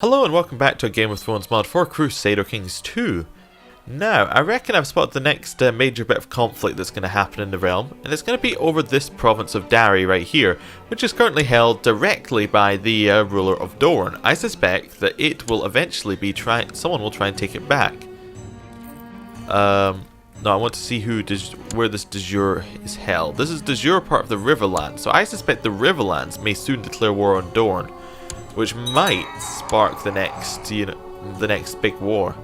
Hello and welcome back to a Game of Thrones mod for Crusader Kings 2. Now, I reckon I've spotted the next major bit of conflict that's going to happen in the realm, and it's going to be over this province of Dari right here, which is currently held directly by the ruler of Dorne. I suspect that it will eventually be someone will try and take it back. No, I want to see where this de jure is held. This is de jure part of the Riverlands, so I suspect the Riverlands may soon declare war on Dorne, which might spark the next, the next big war.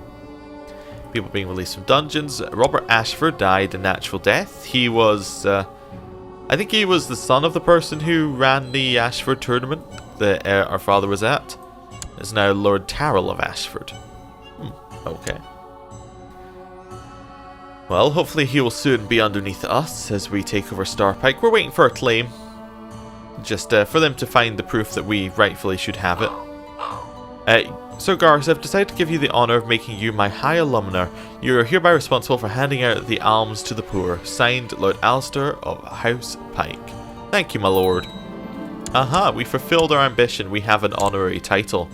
People being released from dungeons. Robert Ashford died a natural death. He was, I think he was the son of the person who ran the Ashford tournament that our father was at. Is now Lord Tyrell of Ashford. Okay. Well, hopefully he will soon be underneath us as we take over Starpike. We're waiting for a claim. Just for them to find the proof that we rightfully should have it. Sir Garth, I've decided to give you the honour of making you my High Alumna. You are hereby responsible for handing out the alms to the poor. Signed, Lord Alistair of House Pike. Thank you, my lord. Aha, we fulfilled our ambition. We have an honorary title.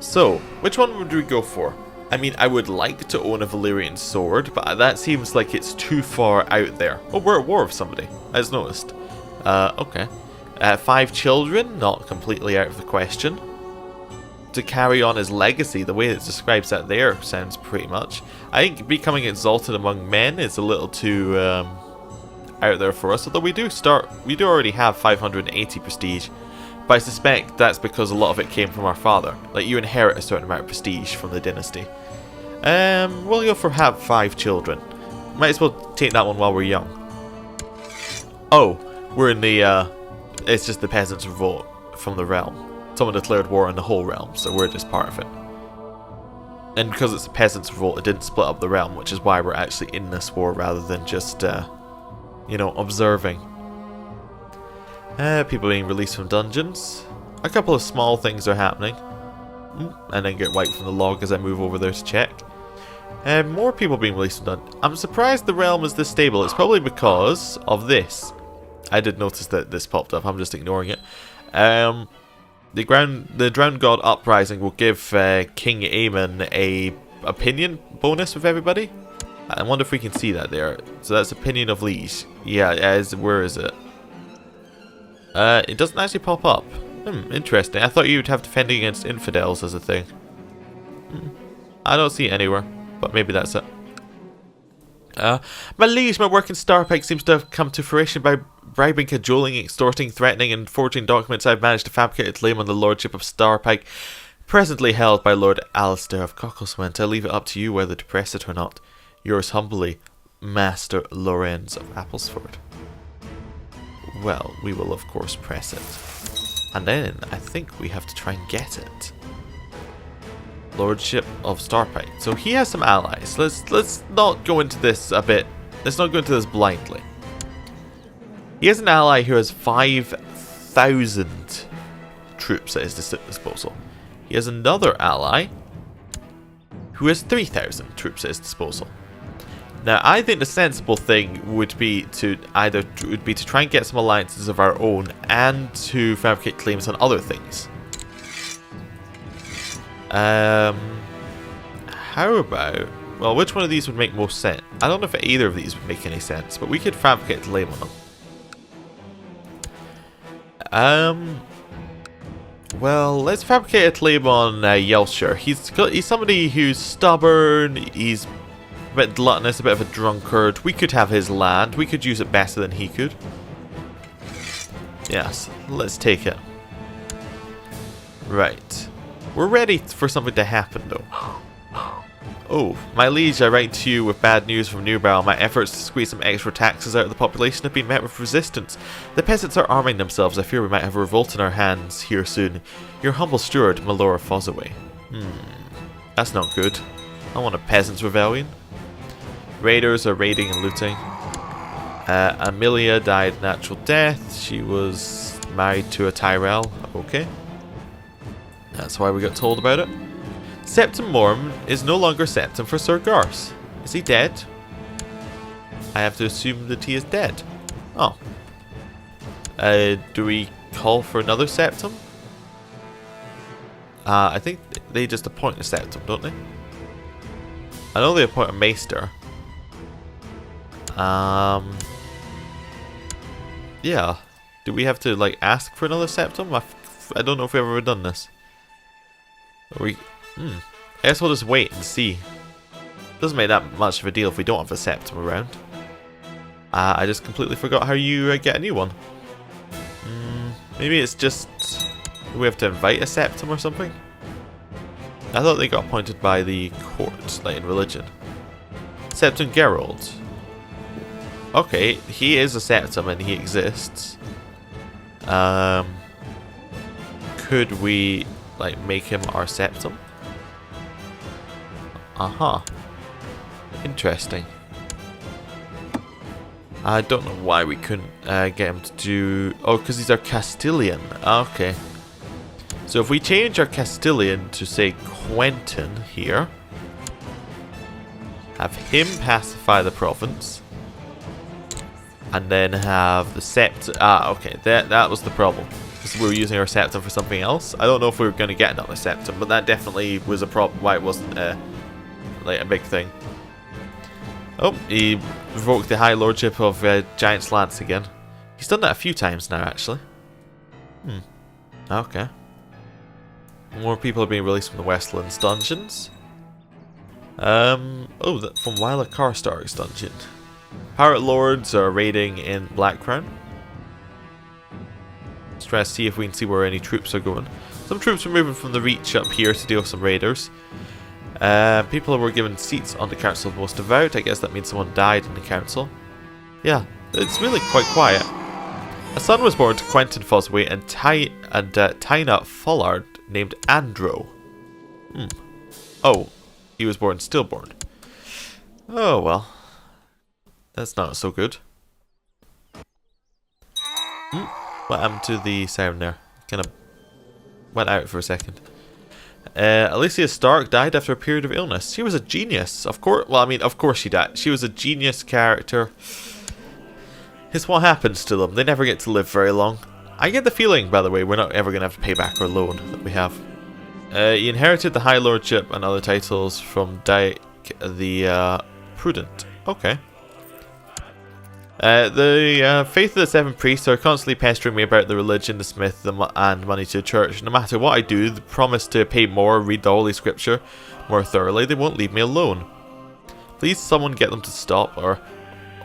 So, which one would we go for? I mean, I would like to own a Valyrian sword, but that seems like it's too far out there. Oh, we're at war with somebody. I just noticed. Okay. 5 children, not completely out of the question. To carry on his legacy, the way it describes that there sounds pretty much. I think becoming exalted among men is a little too out there for us, although we do already have 580 prestige. But I suspect that's because a lot of it came from our father. Like, you inherit a certain amount of prestige from the dynasty. We'll go for have 5 children. Might as well take that one while we're young. Oh. We're in the, it's just the peasants' revolt from the realm. Someone declared war on the whole realm, so we're just part of it. And because it's a peasants' revolt, it didn't split up the realm, which is why we're actually in this war rather than just, observing. People being released from dungeons. A couple of small things are happening. And then get wiped from the log as I move over there to check. More people being released from dungeons. I'm surprised the realm is this stable. It's probably because of this. I did notice that this popped up. I'm just ignoring it. The Drowned God Uprising will give King Aemon a opinion bonus with everybody. I wonder if we can see that there. So that's opinion of liege. Yeah, where is it? It doesn't actually pop up. Interesting. I thought you would have defending against infidels as a thing. I don't see it anywhere, but maybe that's it. My liege, my work in Starpike seems to have come to fruition by bribing, cajoling, extorting, threatening, and forging documents. I've managed to fabricate a claim on the lordship of Starpike, presently held by Lord Alistair of Cockleswent. I leave it up to you whether to press it or not. Yours humbly, Master Lorenz of Applesford. Well, we will of course press it. And then, I think we have to try and get it. Lordship of Starpike. So he has some allies. Let's not go into this a bit. Let's not go into this blindly. He has an ally who has 5,000 troops at his disposal. He has another ally who has 3,000 troops at his disposal. Now, I think the sensible thing would be to try and get some alliances of our own and to fabricate claims on other things. How about... Well, which one of these would make most sense? I don't know if either of these would make any sense, but we could fabricate a claim on them. Well, let's fabricate a claim on Yelshire. He's somebody who's stubborn, he's a bit gluttonous, a bit of a drunkard. We could have his land. We could use it better than he could. Yes, let's take it. Right. We're ready for something to happen, though. Oh, my liege, I write to you with bad news from Newbarrow. My efforts to squeeze some extra taxes out of the population have been met with resistance. The peasants are arming themselves. I fear we might have a revolt in our hands here soon. Your humble steward, House Fossoway. That's not good. I want a peasants' rebellion. Raiders are raiding and looting. Amelia died natural death. She was married to a Tyrell. Okay. That's why we got told about it. Septim Morum is no longer Septim for Sir Garth. Is he dead? I have to assume that he is dead. Oh. Do we call for another Septim? I think they just appoint a septum, don't they? I know they appoint a maester. Yeah. Do we have to like ask for another septum? I don't know if we've ever done this. I guess we'll just wait and see. Doesn't make that much of a deal if we don't have a septum around. I just completely forgot how you get a new one. Maybe it's just we have to invite a septum or something? I thought they got appointed by the court, like in religion. Septum Geralt. Okay, he is a septum and he exists. Could we like make him our septum? Interesting. I don't know why we couldn't get him to do... Oh, because he's our Castilian. Okay. So if we change our Castilian to, say, Quentin here. Have him pacify the province. And then have the septum... okay. That was the problem. Because we were using our septum for something else. I don't know if we were going to get another septum, but that definitely was a problem. Why it wasn't like a big thing. Oh, he revoked the High Lordship of Giant's Lance again. He's done that a few times now, actually. Okay. More people are being released from the Westlands dungeons. From Wyla Karstark's dungeon. Pirate Lords are raiding in Blackcrown. Let's try to see if we can see where any troops are going. Some troops are moving from the Reach up here to deal with some raiders. People were given seats on the Council of Most Devout. I guess that means someone died in the council. Yeah, it's really quite quiet. A son was born to Quentin Fossoway and Tyna Follard named Andro. Oh, he was born stillborn. Oh well. That's not so good. What happened to the sound there? Kind of went out for a second. Alicia Stark died after a period of illness. She was a genius. Of course, well, I mean, of course she died. She was a genius character. It's what happens to them. They never get to live very long. I get the feeling, by the way, we're not ever going to have to pay back our loan that we have. He inherited the High Lordship and other titles from Dyke the Prudent. Okay. The Faith of the Seven Priests are constantly pestering me about the religion, the smith, and money to the church. No matter what I do, they promise to pay more, read the Holy Scripture more thoroughly. They won't leave me alone. Please someone get them to stop, or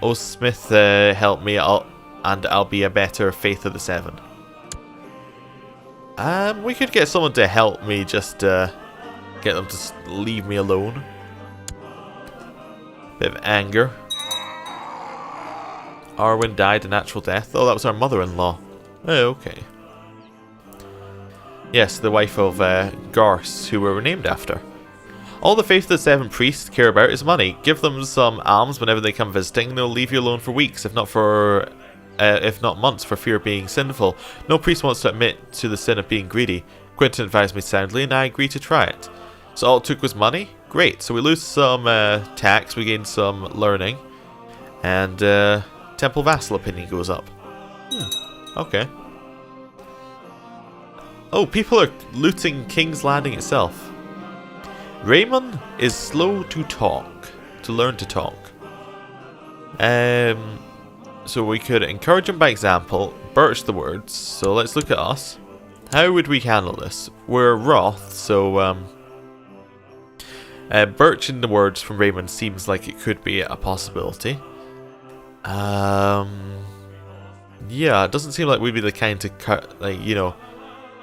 oh smith, help me, and I'll be a better Faith of the Seven. We could get someone to help me, just get them to leave me alone. Bit of anger. Arwen died a natural death. Oh, that was our mother-in-law. Oh, okay. Yes, the wife of Garce, who we were named after. All the Faith of the Seven Priests care about is money. Give them some alms whenever they come visiting, and they'll leave you alone for weeks, if not months, for fear of being sinful. No priest wants to admit to the sin of being greedy. Quentin advised me soundly, and I agreed to try it. So all it took was money? Great. So we lose some tax, we gain some learning, and Temple Vassal opinion goes up. Okay. Oh, people are looting King's Landing itself. Raymond is slow to talk. To learn to talk. So we could encourage him by example, birch the words. So let's look at us. How would we handle this? We're Roth, so birching the words from Raymond seems like it could be a possibility. Yeah, it doesn't seem like we'd be the kind to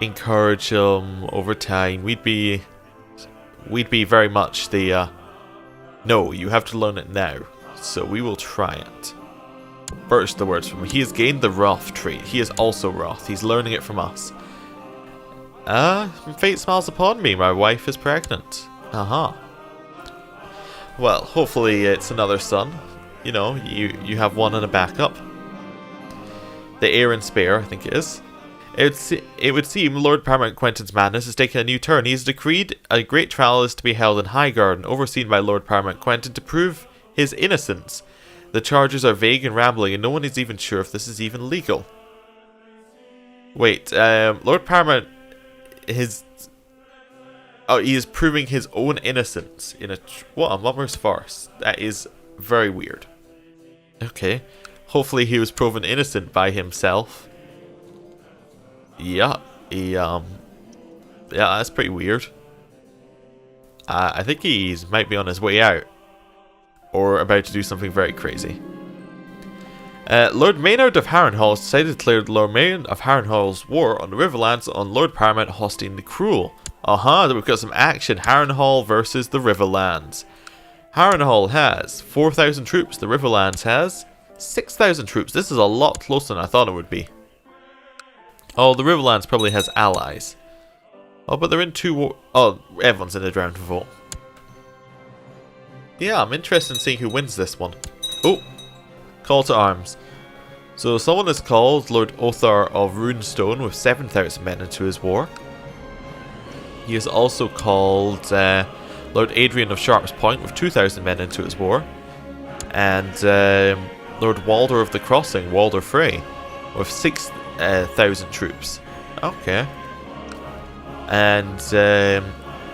encourage him over time. We'd be very much the no, you have to learn it now. So we will try it. Birch the words from him. He has gained the Wrath trait. He is also Wrath. He's learning it from us. Fate smiles upon me. My wife is pregnant. Well, hopefully it's another son. You know, you have one and a backup. The heir and spare, I think it is. It would seem Lord Paramount Quentin's madness has taken a new turn. He has decreed a great trial is to be held in Highgarden, overseen by Lord Paramount Quentin, to prove his innocence. The charges are vague and rambling, and no one is even sure if this is even legal. Wait, Lord Paramount, Oh, he is proving his own innocence in a... What a mummer's farce. That is very weird. Okay. Hopefully he was proven innocent by himself. Yeah. Yeah, that's pretty weird. I think he might be on his way out. Or about to do something very crazy. Lord Maynard of Harrenhal decided to declare Lord Maynard of Harrenhal's war on the Riverlands on Lord Paramount Hosting the Cruel. We've got some action. Harrenhal versus the Riverlands. Harrenhal has 4,000 troops. The Riverlands has 6,000 troops. This is a lot closer than I thought it would be. Oh, the Riverlands probably has allies. Oh, but they're in two war... Oh, everyone's in a round revolt. Yeah, I'm interested in seeing who wins this one. Oh, call to arms. So someone is called Lord Othar of Runestone with 7,000 men into his war. He is also called Lord Adrian of Sharp's Point with 2,000 men into his war. And Lord Walder of the Crossing, Walder Frey, with 6,000 troops. Okay. And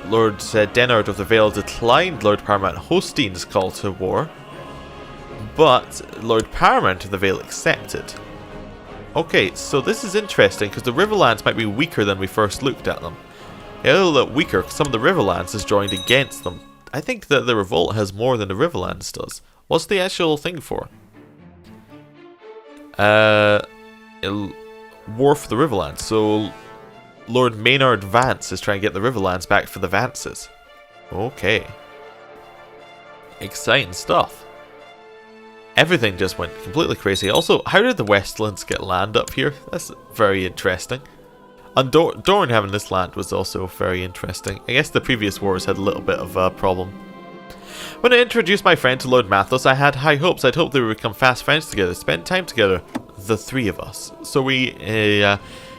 Lord Denard of the Vale declined Lord Paramount Hostein's call to war. But Lord Paramount of the Vale accepted. Okay, so this is interesting because the Riverlands might be weaker than we first looked at them. They're a little bit weaker because some of the Riverlands has joined against them. I think that the revolt has more than the Riverlands does. What's the actual thing for? War for the Riverlands. So Lord Maynard Vance is trying to get the Riverlands back for the Vances. Okay. Exciting stuff. Everything just went completely crazy. Also, how did the Westlands get land up here? That's very interesting. And Dorne having this land was also very interesting. I guess the previous wars had a little bit of a problem. When I introduced my friend to Lord Mathos, I had high hopes. I'd hoped they would become fast friends together, spend time together, the three of us. So we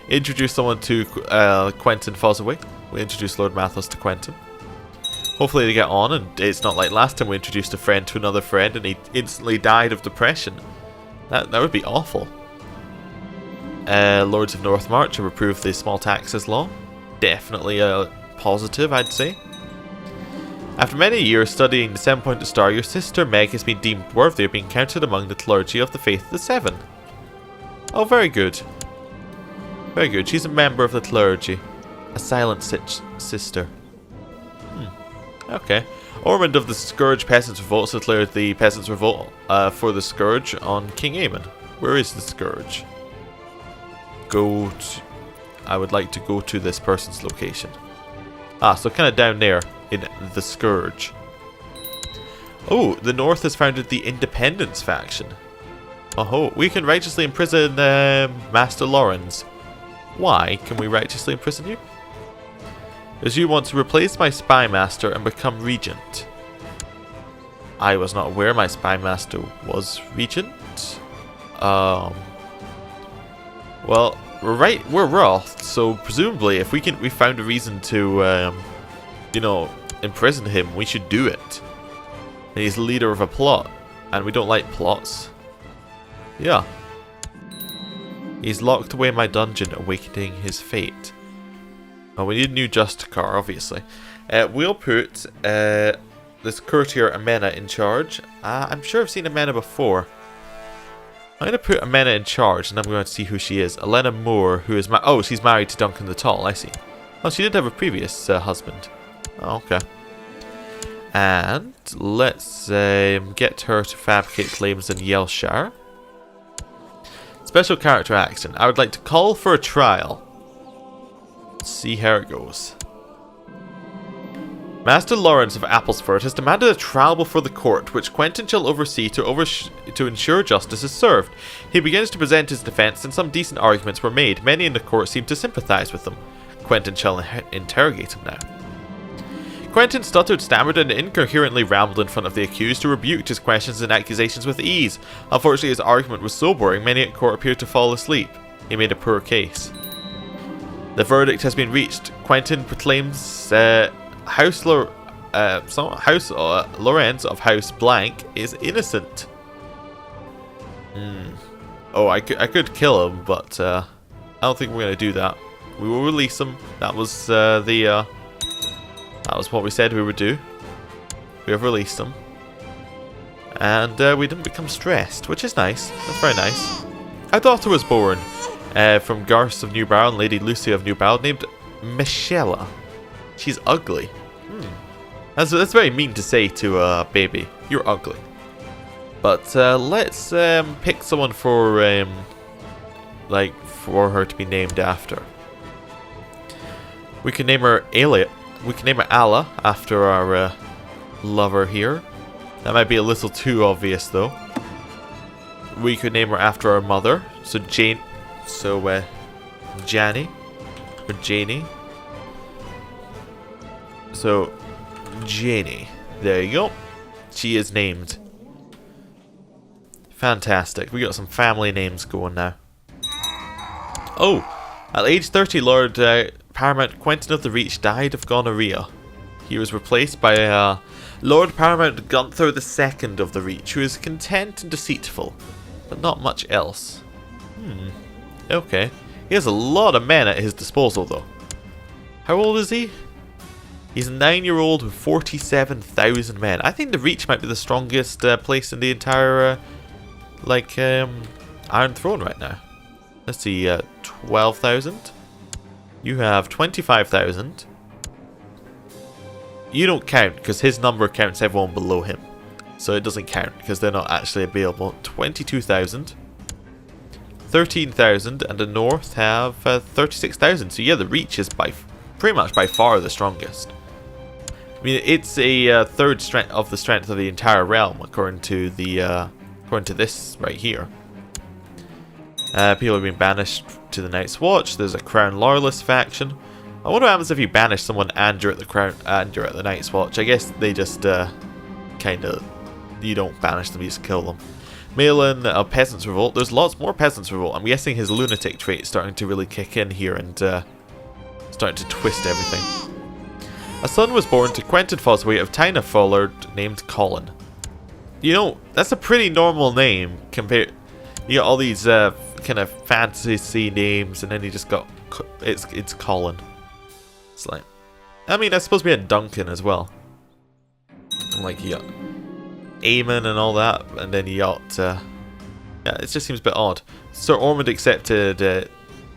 introduced someone to Quentin Fossoway. We introduced Lord Mathos to Quentin. Hopefully they get on, and it's not like last time we introduced a friend to another friend and he instantly died of depression. That would be awful. Lords of Northmarch have approved the small taxes law. Definitely a positive, I'd say. After many years studying the 7-pointed star, your sister Meg has been deemed worthy of being counted among the clergy of the Faith of the Seven. Oh, very good. Very good. She's a member of the clergy. A silent sister. Okay. Ormond of the Scourge Peasants Revolt declared the Peasants Revolt for the Scourge on King Aemon. Where is the Scourge? I would like to go to this person's location. So kind of down there in the Scourge. Oh, the North has founded the Independence faction. Oh, we can righteously imprison Master Lawrence. Why can we righteously imprison you? As you want to replace my spy master and become regent. I was not aware my spy master was regent. Well, we're Roth, so presumably if we found a reason to, imprison him, we should do it. And he's the leader of a plot, and we don't like plots. Yeah. He's locked away in my dungeon, awaiting his fate. Oh, we need a new Justicar, obviously. We'll put this courtier Amena in charge. I'm sure I've seen Amena before. I'm going to put Amena in charge, and I'm going to see who she is. Elena Moore, who is... she's married to Duncan the Tall, I see. Oh, she did have a previous husband. Oh, okay. And let's get her to fabricate claims in Yelshire. Special character action. I would like to call for a trial. Let's see how it goes. Master Lawrence of Applesford has demanded a trial before the court, which Quentin shall oversee to ensure justice is served. He begins to present his defence, and some decent arguments were made. Many in the court seem to sympathise with them. Quentin shall interrogate him now. Quentin stuttered, stammered, and incoherently rambled in front of the accused, who rebuked his questions and accusations with ease. Unfortunately, his argument was so boring, many at court appeared to fall asleep. He made a poor case. The verdict has been reached. Quentin proclaims House Lorenz of House Blank is innocent. Oh, I could kill him, but I don't think we're going to do that. We will release him. That was the That was what we said we would do. We have released them. And we didn't become stressed, which is nice. That's very nice. A daughter was born from Garth of New Barrow and Lady Lucia of New Barrow, named Michella. She's ugly. That's very mean to say to a baby. You're ugly. But let's pick someone for for her to be named after. We can name her Alia. We can name her Alla after our lover here. That might be a little too obvious though. We could name her after our mother. So Jane. So Janie or Janie. So Janie. There you go. She is named. Fantastic. We got some family names going now. Oh, at age 30, Lord Paramount Quentin of the Reach died of gonorrhea. He was replaced by Lord Paramount Gunther II of the Reach, who is content and deceitful, but not much else. Okay. He has a lot of men at his disposal, though. How old is he? He's a 9-year-old with 47,000 men. I think the Reach might be the strongest place in the entire, Iron Throne right now. Let's see, 12,000. You have 25,000. You don't count, because his number counts everyone below him. So it doesn't count, because they're not actually available. 22,000. 13,000, and the North have 36,000. So yeah, the Reach is pretty much by far the strongest. I mean, it's a third strength of the strength of the entire realm, according to this right here. People have been banished to the Night's Watch. There's a Crown Loyalist faction. I wonder what happens if you banish someone and you're at the Crown and you're at the Night's Watch. I guess they just you don't banish them, you just kill them. Malin, a Peasants Revolt. There's lots more Peasants Revolt. I'm guessing his lunatic trait is starting to really kick in here and starting to twist everything. A son was born to Quentin Fossoway of Tyna Follard named Colin. You know, that's a pretty normal name compared. You got all these kind of fantasy names, and then you just got it's Colin. It's like, I mean, that's supposed to be a Duncan as well. And like you got Aemon and all that, and then you got yeah, it just seems a bit odd. Sir Ormond accepted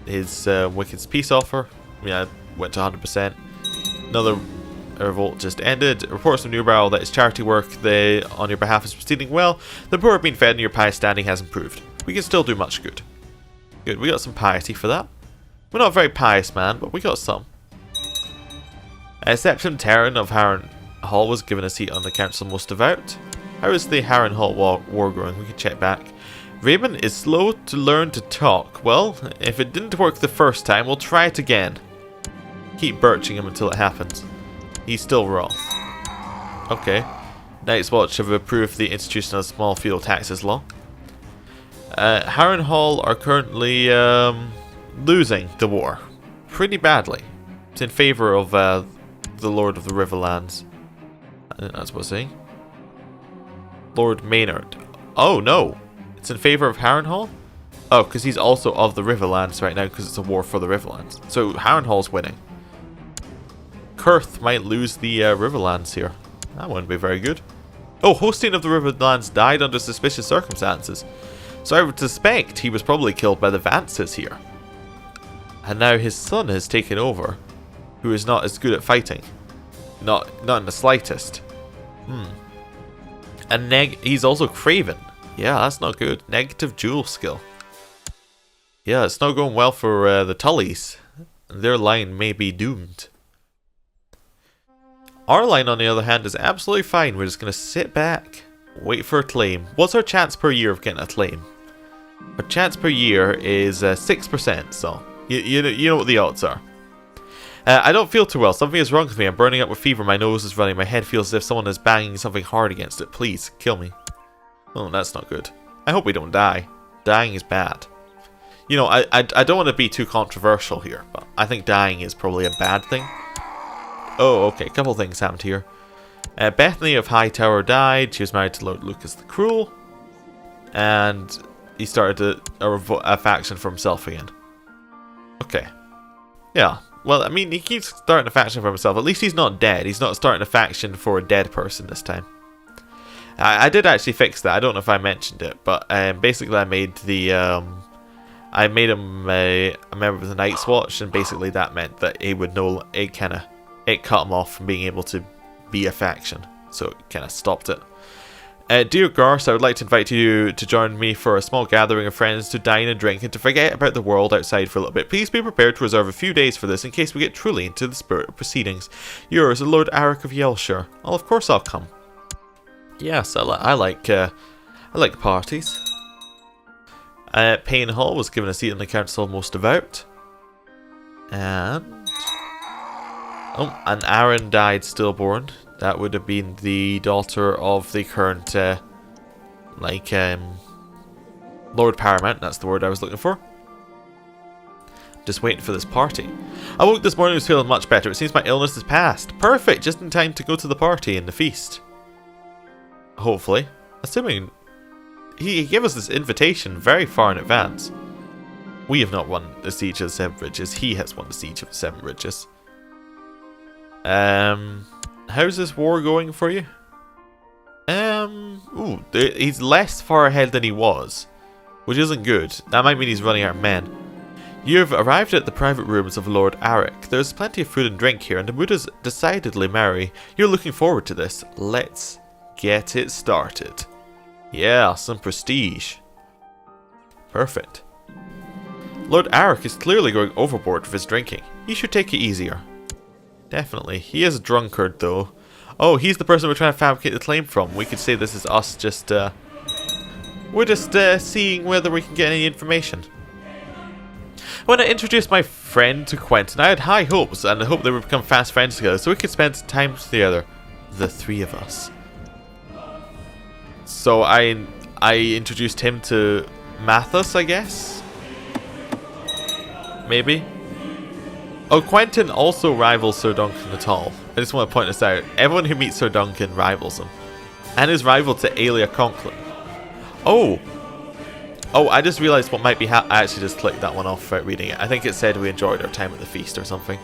his Wicked's peace offer. Yeah, went to 100%. Another revolt just ended. Reports from New Barrow that his charity work on your behalf is proceeding well. The poor have been fed and your pious standing has improved. We can still do much good. Good, we got some piety for that. We're not a very pious man, but we got some. Septim Terran of Harren Hall was given a seat on the Council Most Devout. How is the Harren Hall war going? We can check back. Raymond is slow to learn to talk. Well, if it didn't work the first time, we'll try it again. Keep birching him until it happens. He's still wroth. Okay. Night's Watch have approved the institution of small feudal taxes law. Harren Hall are currently losing the war. Pretty badly. It's in favour of the Lord of the Riverlands. I think that's what it's saying. Lord Maynard. Oh no! It's in favour of Harren Hall? Oh, because he's also of the Riverlands right now because it's a war for the Riverlands. So Harren Hall's winning. Kurth might lose the Riverlands here. That wouldn't be very good. Oh, Hosting of the Riverlands died under suspicious circumstances. So I would suspect he was probably killed by the Vances here. And now his son has taken over, who is not as good at fighting. Not in the slightest. And he's also Craven. Yeah, that's not good. Negative duel skill. Yeah, it's not going well for the Tullys. Their line may be doomed. Our line, on the other hand, is absolutely fine. We're just going to sit back, wait for a claim. What's our chance per year of getting a claim? Our chance per year is 6%, so you know what the odds are. I don't feel too well. Something is wrong with me. I'm burning up with fever. My nose is running. My head feels as if someone is banging something hard against it. Please, kill me. Oh, that's not good. I hope we don't die. Dying is bad. You know, I don't want to be too controversial here, but I think dying is probably a bad thing. Oh, okay. A couple things happened here. Bethany of Hightower died. She was married to Lord Lucas the Cruel. And he started a faction for himself again. Okay. Yeah. Well, I mean, he keeps starting a faction for himself. At least he's not dead. He's not starting a faction for a dead person this time. I did actually fix that. I don't know if I mentioned it, but basically I made the I made him a member of the Night's Watch, and basically that meant that he would know it cut him off from being able to be a faction, so it kind of stopped it. Dear Garth, I would like to invite you to join me for a small gathering of friends to dine and drink and to forget about the world outside for a little bit. Please be prepared to reserve a few days for this in case we get truly into the spirit of proceedings. Yours, Lord Arik of Yelshire. Well, of course I'll come. Yes, I like parties. Payne Hall was given a seat in the Council of Most Devout. And Aaron died stillborn. That would have been the daughter of the current, Lord Paramount. That's the word I was looking for. Just waiting for this party. I woke this morning and was feeling much better. It seems my illness is past. Perfect, just in time to go to the party and the feast. Hopefully. Assuming he gave us this invitation very far in advance. We have not won the Siege of the Seven Bridges. He has won the Siege of the Seven Bridges. How's this war going for you? He's less far ahead than he was, which isn't good. That might mean he's running out of men. You've arrived at the private rooms of Lord Arik. There's plenty of food and drink here, and the mood is decidedly merry. You're looking forward to this. Let's get it started. Yeah, some prestige. Perfect. Lord Arik is clearly going overboard with his drinking. He should take it easier. Definitely. He is a drunkard, though. Oh, he's the person we're trying to fabricate the claim from. We could say this is us just, we're just, seeing whether we can get any information. When I introduced my friend to Quentin, I had high hopes, and I hoped they would become fast friends together, so we could spend time together. The three of us. So I introduced him to Mathos, I guess? Maybe? Oh, Quentin also rivals Sir Duncan the Tall. I just want to point this out. Everyone who meets Sir Duncan rivals him. And is rival to Aelia Conklin. Oh! Oh, I just realised what might be I actually just clicked that one off without reading it. I think it said we enjoyed our time at the feast or something.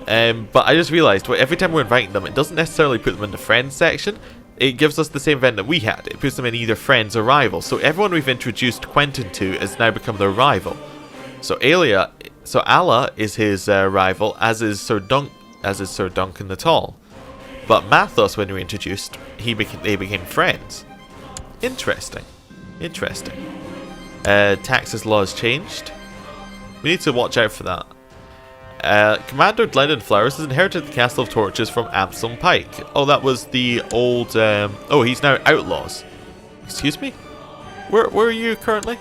But I just realised, every time we're inviting them, it doesn't necessarily put them in the friends section. It gives us the same event that we had. It puts them in either friends or rivals. So everyone we've introduced Quentin to has now become their rival. So Alla is his rival, as is Sir Duncan the Tall. But Mathos, when we were introduced, they became friends. Interesting. Interesting. Taxes laws changed. We need to watch out for that. Commander Glendon Flowers has inherited the Castle of Torches from Absalom Pike. Oh, that was the old... oh, he's now Outlaws. Excuse me? Where are you currently?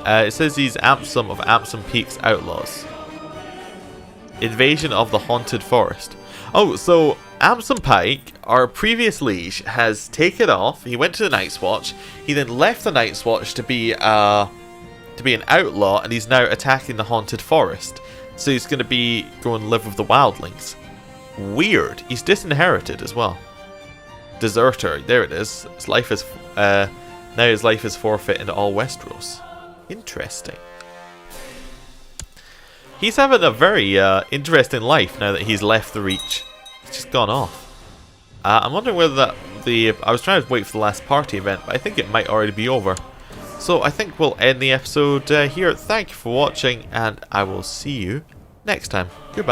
It says he's Absalom of Absalom Peak's Outlaws. Invasion of the Haunted Forest. Oh, so Absalom Pike, our previous liege, has taken off. He went to the Night's Watch. He then left the Night's Watch to be an outlaw, and he's now attacking the Haunted Forest. So he's going to go and live with the wildlings. Weird. He's disinherited as well. Deserter. There it is. His life is now his life is forfeit in all Westeros. Interesting. He's having a very interesting life now that he's left the Reach. He's just gone off. I'm wondering whether I was trying to wait for the last party event, but I think it might already be over. So I think we'll end the episode here. Thank you for watching, and I will see you next time. Goodbye.